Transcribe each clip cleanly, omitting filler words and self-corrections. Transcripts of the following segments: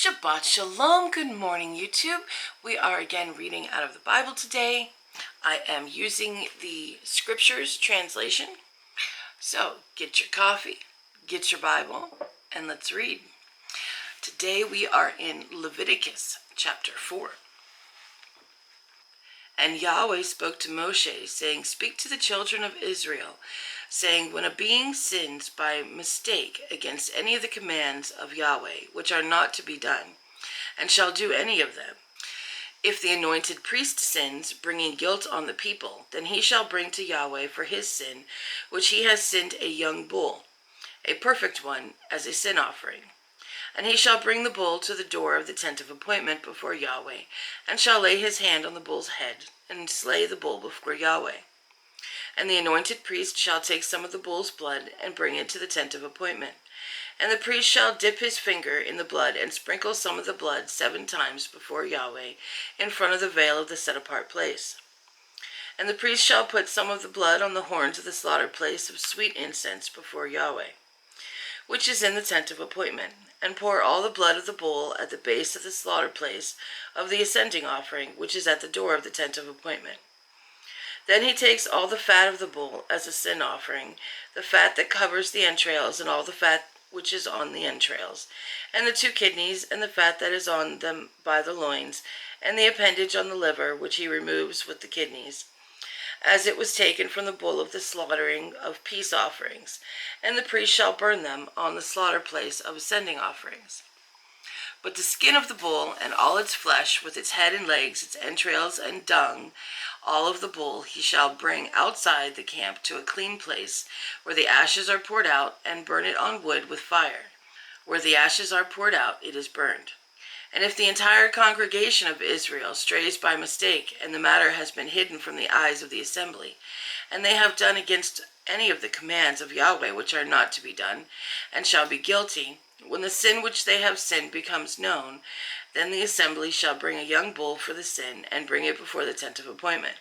Shabbat Shalom. Good morning, YouTube. We are again reading out of the Bible today. I am using the Scriptures translation. So get your coffee, get your Bible, and let's read. Today we are in Leviticus chapter 4. And Yahweh spoke to Moshe, saying, "Speak to the children of Israel, saying, when a being sins by mistake against any of the commands of Yahweh, which are not to be done, and shall do any of them, if the anointed priest sins, bringing guilt on the people, then he shall bring to Yahweh for his sin, which he has sinned, a young bull, a perfect one, as a sin offering. And he shall bring the bull to the door of the tent of appointment before Yahweh, and shall lay his hand on the bull's head, and slay the bull before Yahweh. And the anointed priest shall take some of the bull's blood, and bring it to the tent of appointment. And the priest shall dip his finger in the blood, and sprinkle some of the blood 7 times before Yahweh, in front of the veil of the set-apart place. And the priest shall put some of the blood on the horns of the slaughter place of sweet incense before Yahweh, which is in the tent of appointment, and pour all the blood of the bull at the base of the slaughter place of the ascending offering, which is at the door of the tent of appointment. Then he takes all the fat of the bull as a sin offering, the fat that covers the entrails, and all the fat which is on the entrails, and the 2 kidneys, and the fat that is on them by the loins, and the appendage on the liver, which he removes with the kidneys, as it was taken from the bull of the slaughtering of peace offerings. And the priest shall burn them on the slaughter place of ascending offerings. But the skin of the bull, and all its flesh, with its head and legs, its entrails and dung, all of the bull, he shall bring outside the camp to a clean place, where the ashes are poured out, and burn it on wood with fire. Where the ashes are poured out, it is burned. And if the entire congregation of Israel strays by mistake, and the matter has been hidden from the eyes of the assembly, and they have done against any of the commands of Yahweh which are not to be done, and shall be guilty, when the sin which they have sinned becomes known, then the assembly shall bring a young bull for the sin, and bring it before the tent of appointment.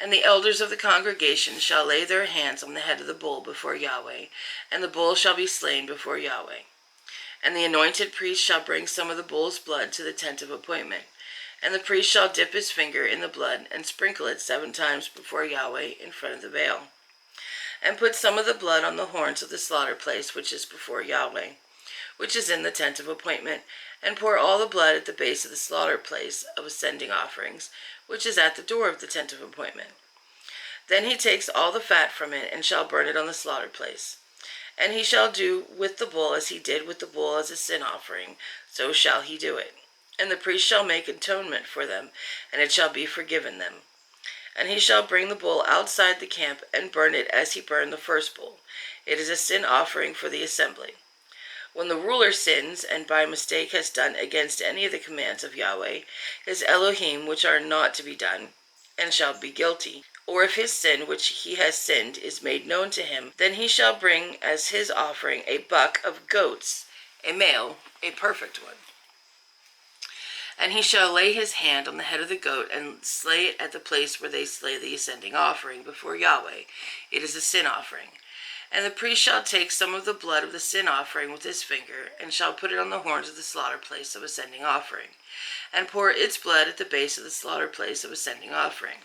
And the elders of the congregation shall lay their hands on the head of the bull before Yahweh, and the bull shall be slain before Yahweh. And the anointed priest shall bring some of the bull's blood to the tent of appointment. And the priest shall dip his finger in the blood, and sprinkle it 7 times before Yahweh in front of the veil. And put some of the blood on the horns of the slaughter place which is before Yahweh, which is in the tent of appointment, and pour all the blood at the base of the slaughter place of ascending offerings, which is at the door of the tent of appointment. Then he takes all the fat from it, and shall burn it on the slaughter place. And he shall do with the bull as he did with the bull as a sin offering, so shall he do it. And the priest shall make atonement for them, and it shall be forgiven them. And he shall bring the bull outside the camp, and burn it as he burned the first bull. It is a sin offering for the assembly. When the ruler sins, and by mistake has done against any of the commands of Yahweh, his Elohim, which are not to be done, and shall be guilty, or if his sin which he has sinned is made known to him, then he shall bring as his offering a buck of goats, a male, a perfect one. And he shall lay his hand on the head of the goat, and slay it at the place where they slay the ascending offering before Yahweh. It is a sin offering. And the priest shall take some of the blood of the sin offering with his finger, and shall put it on the horns of the slaughter place of ascending offering, and pour its blood at the base of the slaughter place of ascending offering,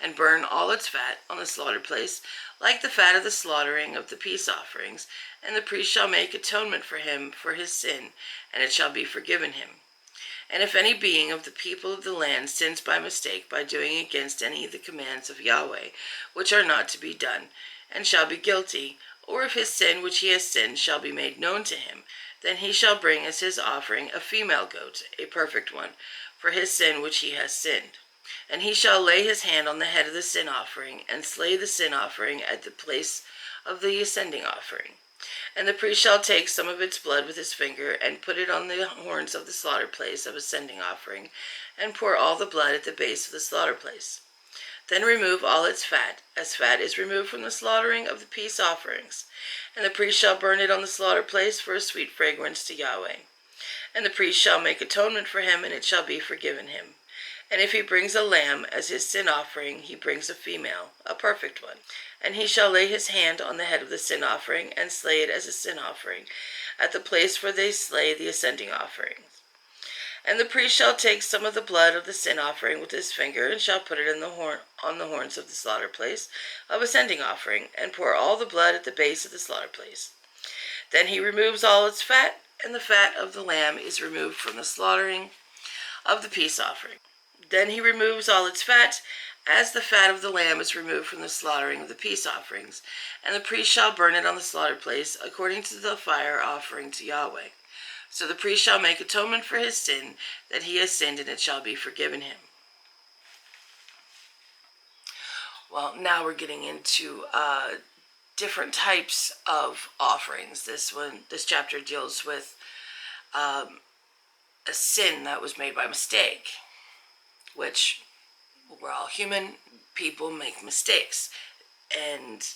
and burn all its fat on the slaughter place, like the fat of the slaughtering of the peace offerings. And the priest shall make atonement for him for his sin, and it shall be forgiven him. And if any being of the people of the land sins by mistake by doing against any of the commands of Yahweh, which are not to be done, and shall be guilty, or if his sin which he has sinned shall be made known to him, then he shall bring as his offering a female goat, a perfect one, for his sin which he has sinned. And he shall lay his hand on the head of the sin offering, and slay the sin offering at the place of the ascending offering. And the priest shall take some of its blood with his finger, and put it on the horns of the slaughter place of ascending offering, and pour all the blood at the base of the slaughter place. Then remove all its fat, as fat is removed from the slaughtering of the peace offerings. And the priest shall burn it on the slaughter place for a sweet fragrance to Yahweh. And the priest shall make atonement for him, and it shall be forgiven him. And if he brings a lamb as his sin offering, he brings a female, a perfect one. And he shall lay his hand on the head of the sin offering, and slay it as a sin offering, at the place where they slay the ascending offerings. And the priest shall take some of the blood of the sin offering with his finger, and shall put it in on the horns of the slaughter place of ascending offering, and pour all the blood at the base of the slaughter place. Then he removes all its fat, and the fat of the lamb is removed from the slaughtering of the peace offering. Then he removes all its fat, as the fat of the lamb is removed from the slaughtering of the peace offerings. And the priest shall burn it on the slaughter place, according to the fire offering to Yahweh. So the priest shall make atonement for his sin, that he has sinned, and it shall be forgiven him. Well, now we're getting into different types of offerings. This chapter deals with a sin that was made by mistake, which we're all human. People make mistakes, and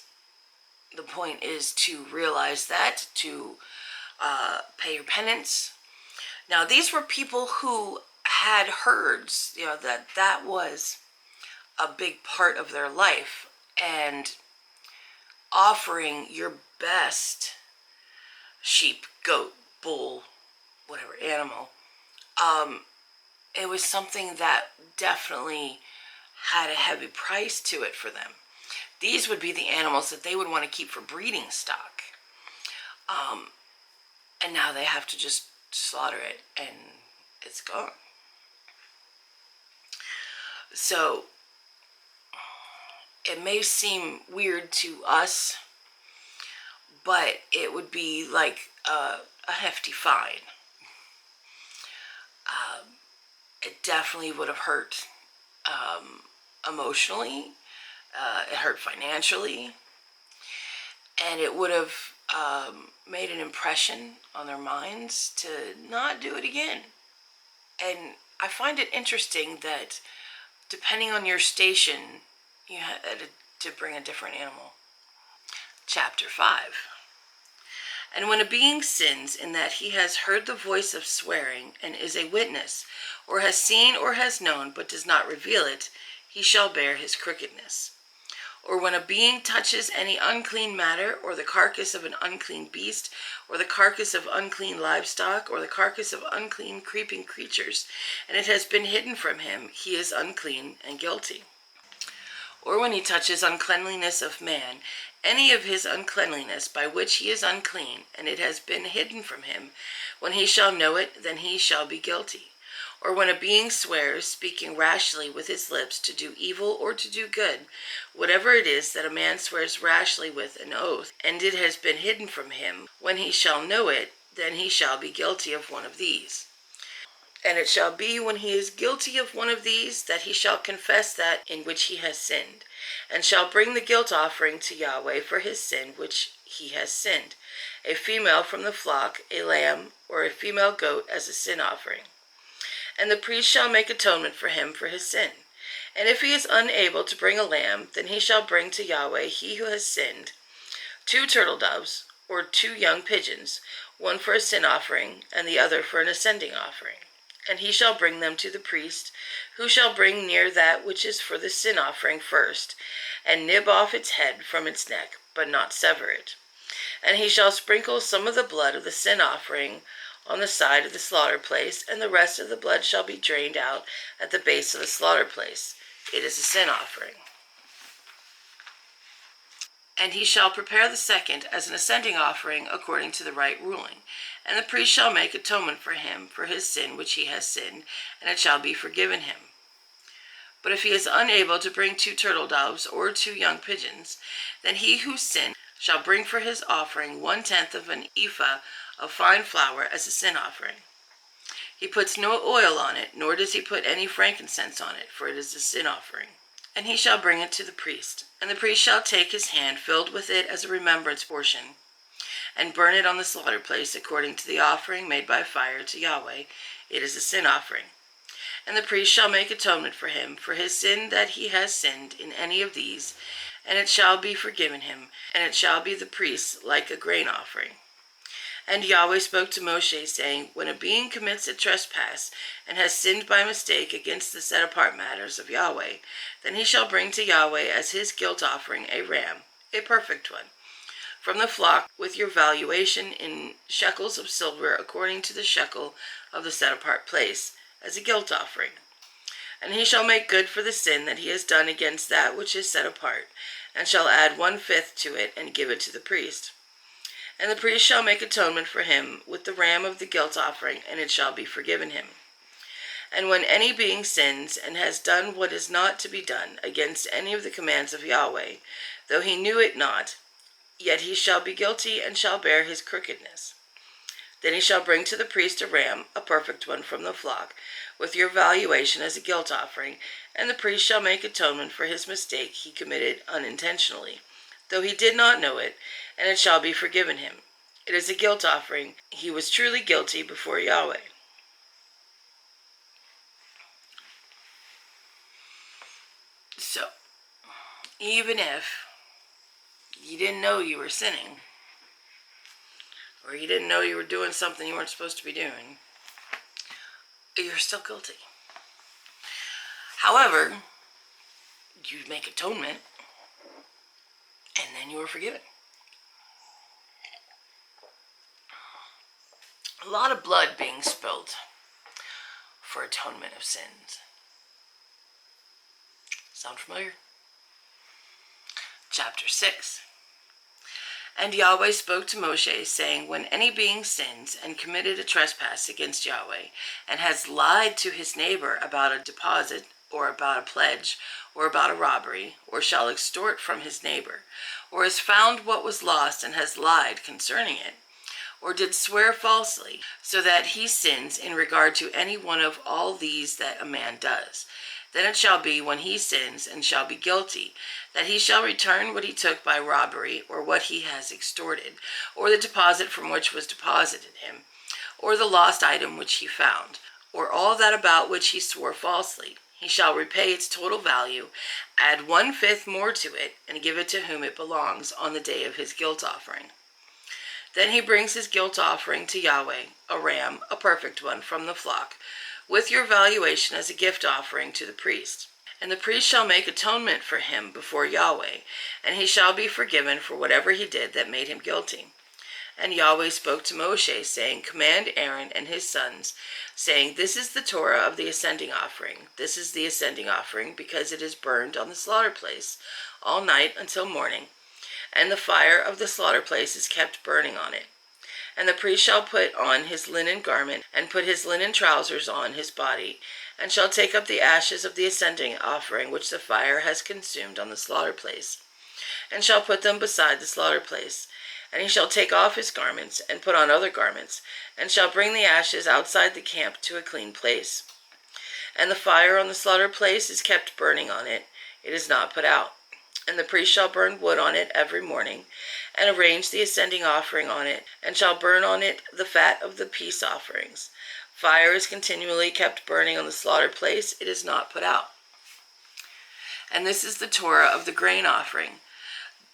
the point is to realize that, to pay your penance. Now, these were people who had herds, that was a big part of their life, and offering your best sheep, goat, bull, whatever animal, it was something that definitely had a heavy price to it for them. These would be the animals that they would want to keep for breeding stock. And now they have to just slaughter it, and it's gone. So it may seem weird to us, but it would be like a hefty fine. It definitely would have hurt emotionally. It hurt financially, and it would have made an impression on their minds to not do it again. And I find it interesting that depending on your station, you had to bring a different animal. Chapter 5. And when a being sins in that he has heard the voice of swearing, and is a witness, or has seen or has known, but does not reveal it, he shall bear his crookedness. Or when a being touches any unclean matter, or the carcass of an unclean beast, or the carcass of unclean livestock, or the carcass of unclean creeping creatures, and it has been hidden from him, he is unclean and guilty. Or when he touches uncleanliness of man, any of his uncleanliness by which he is unclean, and it has been hidden from him, when he shall know it, then he shall be guilty. Or when a being swears, speaking rashly with his lips, to do evil or to do good, whatever it is that a man swears rashly with an oath, and it has been hidden from him, when he shall know it, then he shall be guilty of one of these. And it shall be when he is guilty of one of these, that he shall confess that in which he has sinned, and shall bring the guilt offering to Yahweh for his sin which he has sinned, a female from the flock, a lamb, or a female goat as a sin offering. And the priest shall make atonement for him for his sin. And if he is unable to bring a lamb, then he shall bring to Yahweh, he who has sinned, 2 turtle doves, or 2 young pigeons, one for a sin offering, and the other for an ascending offering. And he shall bring them to the priest, who shall bring near that which is for the sin offering first, and nib off its head from its neck, but not sever it. And he shall sprinkle some of the blood of the sin offering on the side of the slaughter place, and the rest of the blood shall be drained out at the base of the slaughter place. It is a sin offering. And he shall prepare the second as an ascending offering according to the right ruling. And the priest shall make atonement for him for his sin which he has sinned, and it shall be forgiven him. But if he is unable to bring 2 turtle doves or 2 young pigeons, then he who sinned shall bring for his offering 1/10 of an ephah of fine flour as a sin offering. He puts no oil on it, nor does he put any frankincense on it, for it is a sin offering. And he shall bring it to the priest. And the priest shall take his hand filled with it as a remembrance portion, and burn it on the slaughter place according to the offering made by fire to Yahweh. It is a sin offering. And the priest shall make atonement for him for his sin that he has sinned in any of these, and it shall be forgiven him, and it shall be the priest like a grain offering. And Yahweh spoke to Moshe, saying, when a being commits a trespass, and has sinned by mistake against the set-apart matters of Yahweh, then he shall bring to Yahweh as his guilt offering a ram, a perfect one, from the flock, with your valuation in shekels of silver according to the shekel of the set-apart place, as a guilt offering. And he shall make good for the sin that he has done against that which is set apart, and shall add 1/5 to it, and give it to the priest. And the priest shall make atonement for him with the ram of the guilt offering, and it shall be forgiven him. And when any being sins, and has done what is not to be done against any of the commands of Yahweh, though he knew it not, yet he shall be guilty, and shall bear his crookedness. Then he shall bring to the priest a ram, a perfect one from the flock, with your valuation as a guilt offering, and the priest shall make atonement for his mistake he committed unintentionally, though he did not know it, and it shall be forgiven him. It is a guilt offering. He was truly guilty before Yahweh. So, even if you didn't know you were sinning, or you didn't know you were doing something you weren't supposed to be doing, you're still guilty. However, you make atonement, and then you are forgiven. A lot of blood being spilled for atonement of sins. Sound familiar? Chapter 6. And Yahweh spoke to Moshe, saying, when any being sins and committed a trespass against Yahweh, and has lied to his neighbor about a deposit, or about a pledge, or about a robbery, or shall extort from his neighbor, or has found what was lost and has lied concerning it, or did swear falsely, so that he sins in regard to any one of all these that a man does, then it shall be, when he sins and shall be guilty, that he shall return what he took by robbery, or what he has extorted, or the deposit from which was deposited him, or the lost item which he found, or all that about which he swore falsely. He shall repay its total value, add 1/5 more to it, and give it to whom it belongs on the day of his guilt offering. Then he brings his guilt offering to Yahweh, a ram, a perfect one from the flock, with your valuation as a gift offering to the priest. And the priest shall make atonement for him before Yahweh, and he shall be forgiven for whatever he did that made him guilty. And Yahweh spoke to Moshe, saying, command Aaron and his sons, saying, this is the Torah of the ascending offering. This is the ascending offering, because it is burned on the slaughter place all night until morning, and the fire of the slaughter place is kept burning on it. And the priest shall put on his linen garment, and put his linen trousers on his body, and shall take up the ashes of the ascending offering which the fire has consumed on the slaughter place, and shall put them beside the slaughter place. And he shall take off his garments, and put on other garments, and shall bring the ashes outside the camp to a clean place. And the fire on the slaughter place is kept burning on it, it is not put out. And the priest shall burn wood on it every morning, and arrange the ascending offering on it, and shall burn on it the fat of the peace offerings. Fire is continually kept burning on the slaughter place, it is not put out. And this is the Torah of the grain offering.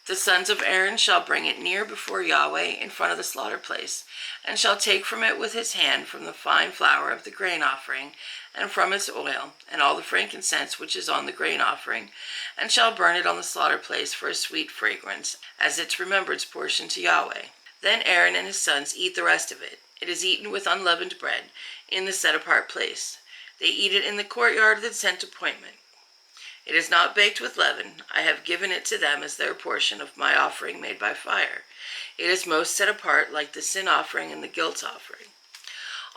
The sons of Aaron shall bring it near before Yahweh in front of the slaughter place, and shall take from it with his hand from the fine flour of the grain offering, and from its oil, and all the frankincense which is on the grain offering, and shall burn it on the slaughter place for a sweet fragrance, as its remembrance portion to Yahweh. Then Aaron and his sons eat the rest of it. It is eaten with unleavened bread, in the set-apart place. They eat it in the courtyard of the tent appointment. It is not baked with leaven. I have given it to them as their portion of my offering made by fire. It is most set apart, like the sin offering and the guilt offering.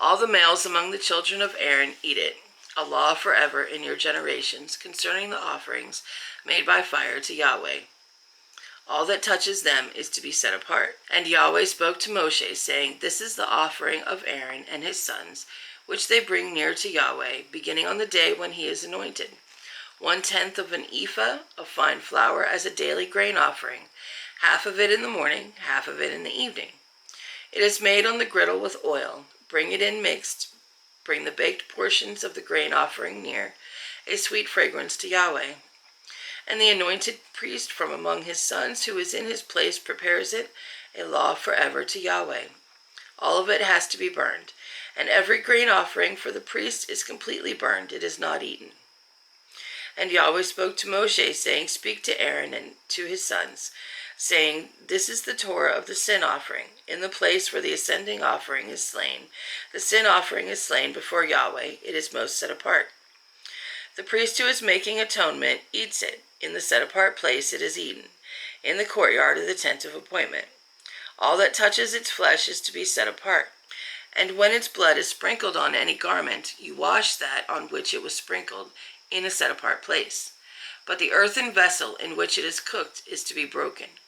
All the males among the children of Aaron eat it, a law forever in your generations concerning the offerings made by fire to Yahweh. All that touches them is to be set apart. And Yahweh spoke to Moshe, saying, this is the offering of Aaron and his sons, which they bring near to Yahweh, beginning on the day when he is anointed. 1/10 of an ephah of fine flour as a daily grain offering, half of it in the morning, half of it in the evening. It is made on the griddle with oil. Bring it in mixed. Bring the baked portions of the grain offering near, a sweet fragrance to Yahweh. And the anointed priest from among his sons who is in his place prepares it, a law forever to Yahweh. All of it has to be burned, and every grain offering for the priest is completely burned, it is not eaten. And Yahweh spoke to Moshe, saying, speak to Aaron and to his sons, saying, "This is the Torah of the sin offering. In the place where the ascending offering is slain, the sin offering is slain before Yahweh. It is most set apart. The priest who is making atonement eats it. In the set-apart place it is eaten, in the courtyard of the tent of appointment. All that touches its flesh is to be set apart. And when its blood is sprinkled on any garment, you wash that on which it was sprinkled in a set-apart place. But the earthen vessel in which it is cooked is to be broken.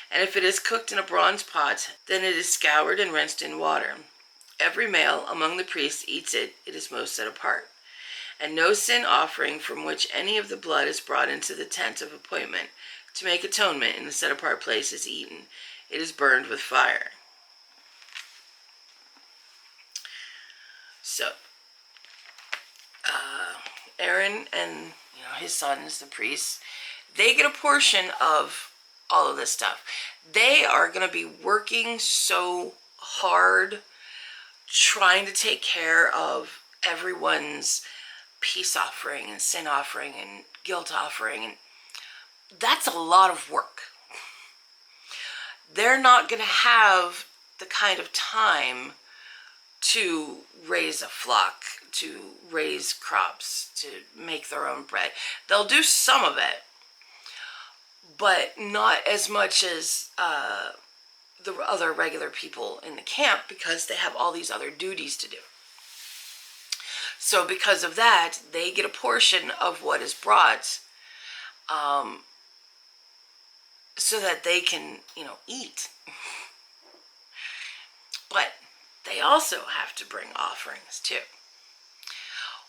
And if it is cooked in a bronze pot, then it is scoured and rinsed in water. Every male among the priests eats it. It is most set apart. And no sin offering from which any of the blood is brought into the tent of appointment to make atonement in the set-apart place is eaten. It is burned with fire." So, Aaron and his sons, the priests, they get a portion of all of this stuff. They are going to be working so hard trying to take care of everyone's peace offering and sin offering and guilt offering, and that's a lot of work. They're not going to have the kind of time to raise a flock, to raise crops, to make their own bread. They'll do some of it, but not as much as the other regular people in the camp, because they have all these other duties to do. So because of that, they get a portion of what is brought, so that they can, eat. But they also have to bring offerings too.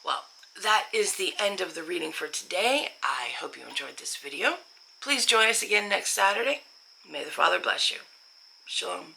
Well, that is the end of the reading for today. I hope you enjoyed this video. Please join us again next Saturday. May the Father bless you. Shalom.